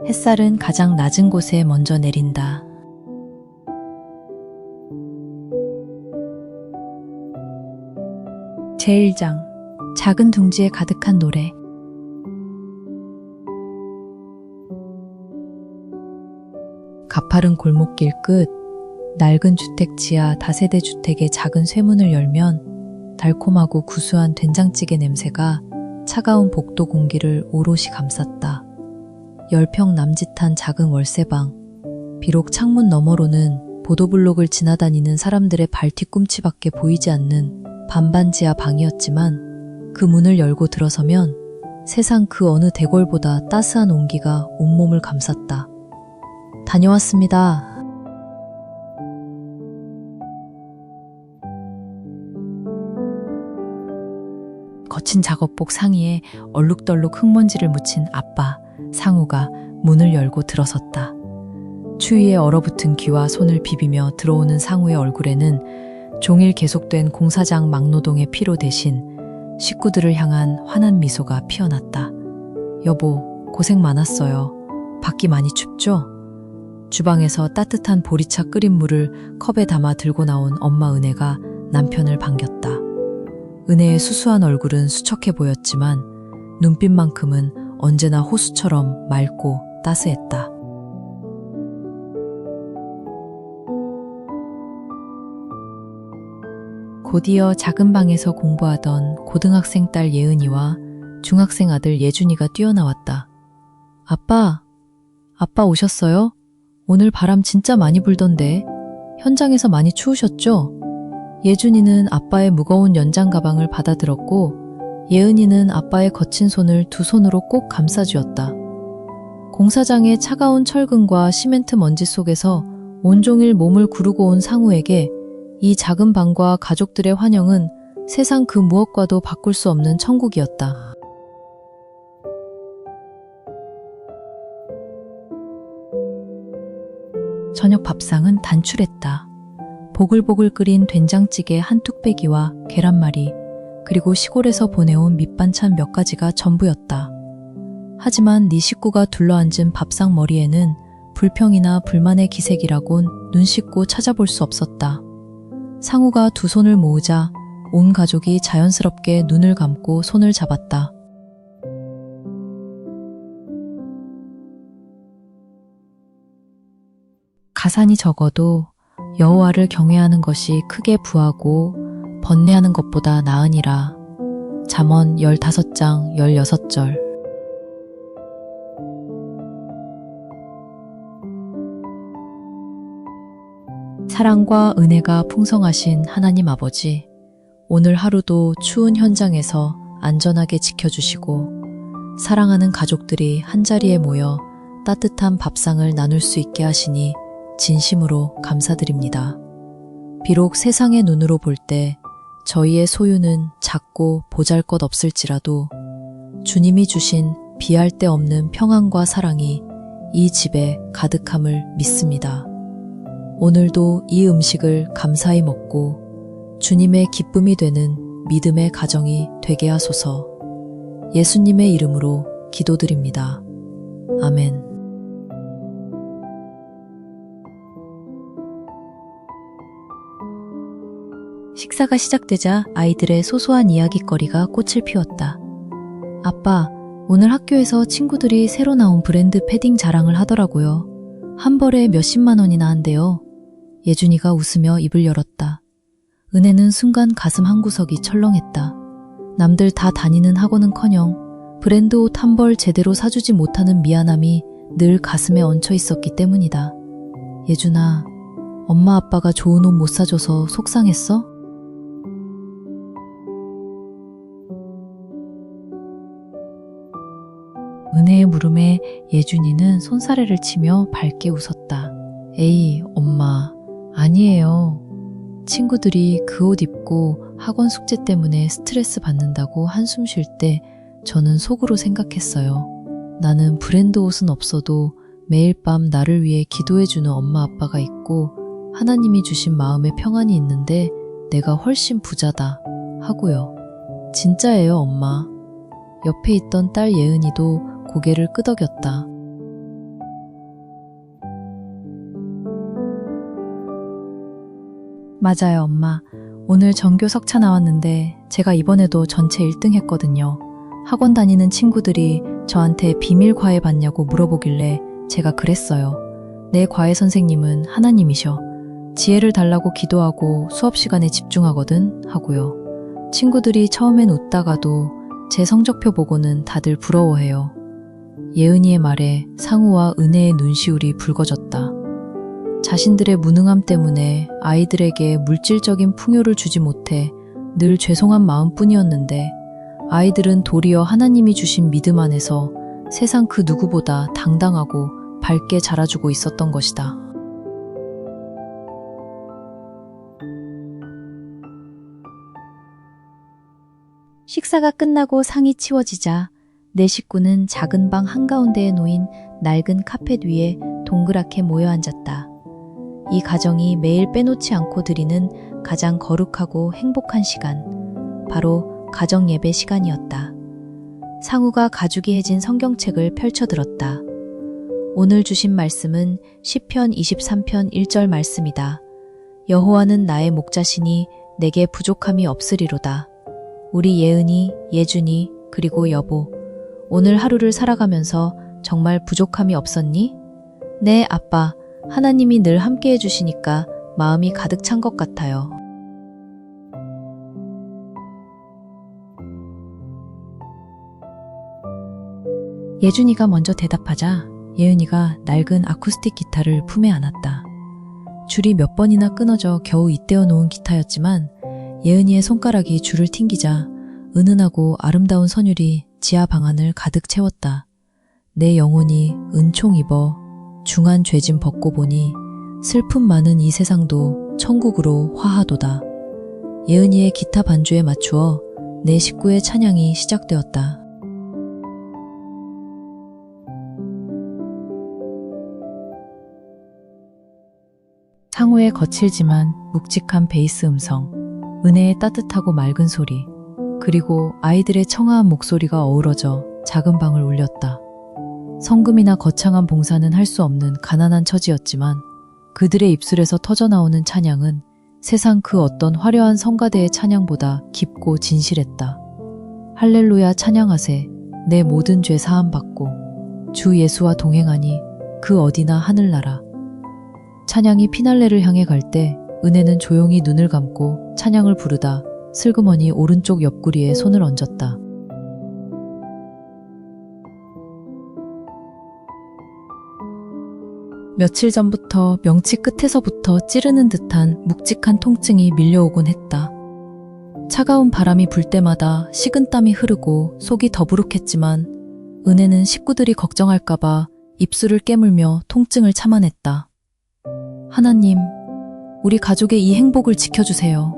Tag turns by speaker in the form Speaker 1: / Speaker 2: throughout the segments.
Speaker 1: 햇살은 가장 낮은 곳에 먼저 내린다. 제1장 작은 둥지에 가득한 노래. 가파른 골목길 끝, 낡은 주택 지하 다세대 주택의 작은 쇠문을 열면 달콤하고 구수한 된장찌개 냄새가 차가운 복도 공기를 오롯이 감쌌다. 10평 남짓한 작은 월세방. 비록 창문 너머로는 보도블록을 지나다니는 사람들의 발뒤꿈치밖에 보이지 않는 반반지하 방이었지만 그 문을 열고 들어서면 세상 그 어느 대궐보다 따스한 온기가 온몸을 감쌌다. 다녀왔습니다. 거친 작업복 상의에 얼룩덜룩 흙먼지를 묻힌 아빠, 상우가 문을 열고 들어섰다. 추위에 얼어붙은 귀와 손을 비비며 들어오는 상우의 얼굴에는 종일 계속된 공사장 막노동의 피로 대신 식구들을 향한 환한 미소가 피어났다. 여보, 고생 많았어요. 밖이 많이 춥죠? 주방에서 따뜻한 보리차 끓인 물을 컵에 담아 들고 나온 엄마 은혜가 남편을 반겼다. 은혜의 수수한 얼굴은 수척해 보였지만 눈빛만큼은 언제나 호수처럼 맑고 따스했다. 곧이어 작은 방에서 공부하던 고등학생 딸 예은이와 중학생 아들 예준이가 뛰어나왔다. 아빠 오셨어요? 오늘 바람 진짜 많이 불던데 현장에서 많이 추우셨죠? 예준이는 아빠의 무거운 연장 가방을 받아들었고 예은이는 아빠의 거친 손을 두 손으로 꼭 감싸주었다. 공사장의 차가운 철근과 시멘트 먼지 속에서 온종일 몸을 구르고 온 상우에게 이 작은 방과 가족들의 환영은 세상 그 무엇과도 바꿀 수 없는 천국이었다. 저녁 밥상은 단출했다. 보글보글 끓인 된장찌개 한 뚝배기와 계란말이, 그리고 시골에서 보내온 밑반찬 몇 가지가 전부였다. 하지만 네 식구가 둘러앉은 밥상 머리에는 불평이나 불만의 기색이라곤 눈 씻고 찾아볼 수 없었다. 상우가 두 손을 모으자 온 가족이 자연스럽게 눈을 감고 손을 잡았다. 가산이 적어도 여호와를 경외하는 것이 크게 부하고 번뇌하는 것보다 나으니라. 잠언 15장 16절. 사랑과 은혜가 풍성하신 하나님 아버지, 오늘 하루도 추운 현장에서 안전하게 지켜주시고 사랑하는 가족들이 한자리에 모여 따뜻한 밥상을 나눌 수 있게 하시니 진심으로 감사드립니다. 비록 세상의 눈으로 볼 때 저희의 소유는 작고 보잘것없을지라도 주님이 주신 비할 데 없는 평안과 사랑이 이 집에 가득함을 믿습니다. 오늘도 이 음식을 감사히 먹고 주님의 기쁨이 되는 믿음의 가정이 되게 하소서. 예수님의 이름으로 기도드립니다. 아멘. 식사가 시작되자 아이들의 소소한 이야깃거리가 꽃을 피웠다. 아빠, 오늘 학교에서 친구들이 새로 나온 브랜드 패딩 자랑을 하더라고요. 한 벌에 몇십만 원이나 한대요. 예준이가 웃으며 입을 열었다. 은혜는 순간 가슴 한구석이 철렁했다. 남들 다 다니는 학원은커녕 브랜드 옷 한 벌 제대로 사주지 못하는 미안함이 늘 가슴에 얹혀 있었기 때문이다. 예준아, 엄마 아빠가 좋은 옷 못 사줘서 속상했어? 은혜의 물음에 예준이는 손사래를 치며 밝게 웃었다. 에이, 엄마, 아니에요. 친구들이 그 옷 입고 학원 숙제 때문에 스트레스 받는다고 한숨 쉴 때 저는 속으로 생각했어요. 나는 브랜드 옷은 없어도 매일 밤 나를 위해 기도해주는 엄마 아빠가 있고 하나님이 주신 마음의 평안이 있는데 내가 훨씬 부자다 하고요. 진짜예요, 엄마. 옆에 있던 딸 예은이도 고개를 끄덕였다. 맞아요, 엄마. 오늘 전교 석차 나왔는데 제가 이번에도 전체 1등 했거든요. 학원 다니는 친구들이 저한테 비밀 과외 받냐고 물어보길래 제가 그랬어요. 내 과외 선생님은 하나님이셔. 지혜를 달라고 기도하고 수업 시간에 집중하거든 하고요. 친구들이 처음엔 웃다가도 제 성적표 보고는 다들 부러워해요. 예은이의 말에 상우와 은혜의 눈시울이 붉어졌다. 자신들의 무능함 때문에 아이들에게 물질적인 풍요를 주지 못해 늘 죄송한 마음뿐이었는데 아이들은 도리어 하나님이 주신 믿음 안에서 세상 그 누구보다 당당하고 밝게 자라주고 있었던 것이다. 식사가 끝나고 상이 치워지자 내 식구는 작은 방 한가운데에 놓인 낡은 카펫 위에 동그랗게 모여 앉았다. 이 가정이 매일 빼놓지 않고 드리는 가장 거룩하고 행복한 시간, 바로 가정 예배 시간이었다. 상우가 가죽이 해진 성경책을 펼쳐들었다. 오늘 주신 말씀은 시편 23편 1절 말씀이다. 여호와는 나의 목자시니 내게 부족함이 없으리로다. 우리 예은이, 예준이, 그리고 여보, 오늘 하루를 살아가면서 정말 부족함이 없었니? 네, 아빠. 하나님이 늘 함께 해주시니까 마음이 가득 찬 것 같아요. 예준이가 먼저 대답하자 예은이가 낡은 아쿠스틱 기타를 품에 안았다. 줄이 몇 번이나 끊어져 겨우 잇대어 놓은 기타였지만 예은이의 손가락이 줄을 튕기자 은은하고 아름다운 선율이 지하 방안을 가득 채웠다. 내 영혼이 은총 입어 중한 죄짐 벗고 보니 슬픔 많은 이 세상도 천국으로 화하도다. 예은이의 기타 반주에 맞추어 내 식구의 찬양이 시작되었다. 상우의 거칠지만 묵직한 베이스 음성, 은혜의 따뜻하고 맑은 소리, 그리고 아이들의 청아한 목소리가 어우러져 작은 방을 울렸다. 성금이나 거창한 봉사는 할 수 없는 가난한 처지였지만 그들의 입술에서 터져나오는 찬양은 세상 그 어떤 화려한 성가대의 찬양보다 깊고 진실했다. 할렐루야 찬양하세, 내 모든 죄 사함 받고 주 예수와 동행하니 그 어디나 하늘나라. 찬양이 피날레를 향해 갈 때 은혜는 조용히 눈을 감고 찬양을 부르다 슬그머니 오른쪽 옆구리에 손을 얹었다. 며칠 전부터 명치 끝에서부터 찌르는 듯한 묵직한 통증이 밀려오곤 했다. 차가운 바람이 불 때마다 식은땀이 흐르고 속이 더부룩했지만 은혜는 식구들이 걱정할까봐 입술을 깨물며 통증을 참아냈다. 하나님, 우리 가족의 이 행복을 지켜주세요.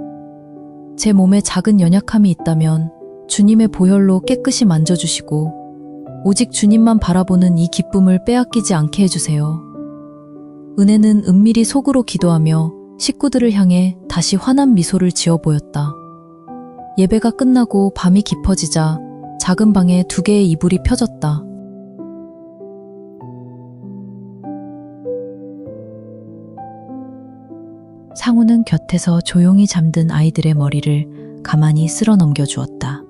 Speaker 1: 제 몸에 작은 연약함이 있다면 주님의 보혈로 깨끗이 만져주시고 오직 주님만 바라보는 이 기쁨을 빼앗기지 않게 해주세요. 은혜는 은밀히 속으로 기도하며 식구들을 향해 다시 환한 미소를 지어 보였다. 예배가 끝나고 밤이 깊어지자 작은 방에 2개의 이불이 펴졌다. 상우는 곁에서 조용히 잠든 아이들의 머리를 가만히 쓸어 넘겨주었다.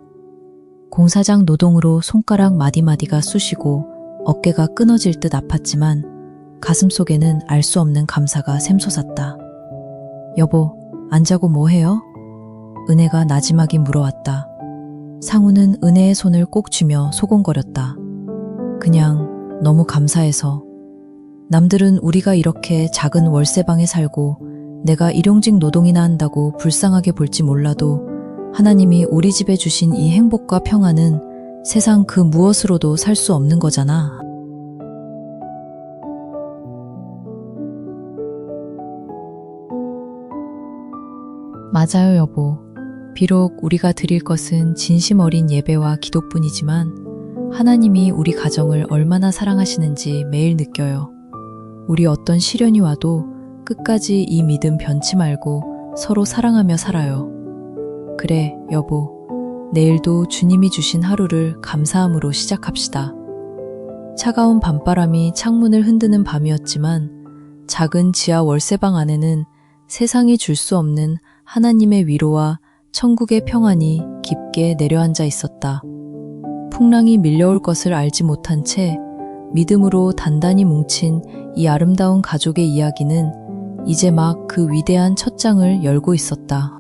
Speaker 1: 공사장 노동으로 손가락 마디마디가 쑤시고 어깨가 끊어질 듯 아팠지만 가슴속에는 알 수 없는 감사가 샘솟았다. 여보, 안 자고 뭐 해요? 은혜가 나지막이 물어왔다. 상우는 은혜의 손을 꼭 쥐며 소곤거렸다. 그냥 너무 감사해서. 남들은 우리가 이렇게 작은 월세방에 살고 내가 일용직 노동이나 한다고 불쌍하게 볼지 몰라도 하나님이 우리 집에 주신 이 행복과 평안은 세상 그 무엇으로도 살 수 없는 거잖아. 맞아요, 여보. 비록 우리가 드릴 것은 진심 어린 예배와 기도뿐이지만 하나님이 우리 가정을 얼마나 사랑하시는지 매일 느껴요. 우리 어떤 시련이 와도 끝까지 이 믿음 변치 말고 서로 사랑하며 살아요. 그래, 여보. 내일도 주님이 주신 하루를 감사함으로 시작합시다. 차가운 밤바람이 창문을 흔드는 밤이었지만 작은 지하 월세방 안에는 세상이 줄 수 없는 하나님의 위로와 천국의 평안이 깊게 내려앉아 있었다. 풍랑이 밀려올 것을 알지 못한 채 믿음으로 단단히 뭉친 이 아름다운 가족의 이야기는 이제 막 그 위대한 첫 장을 열고 있었다.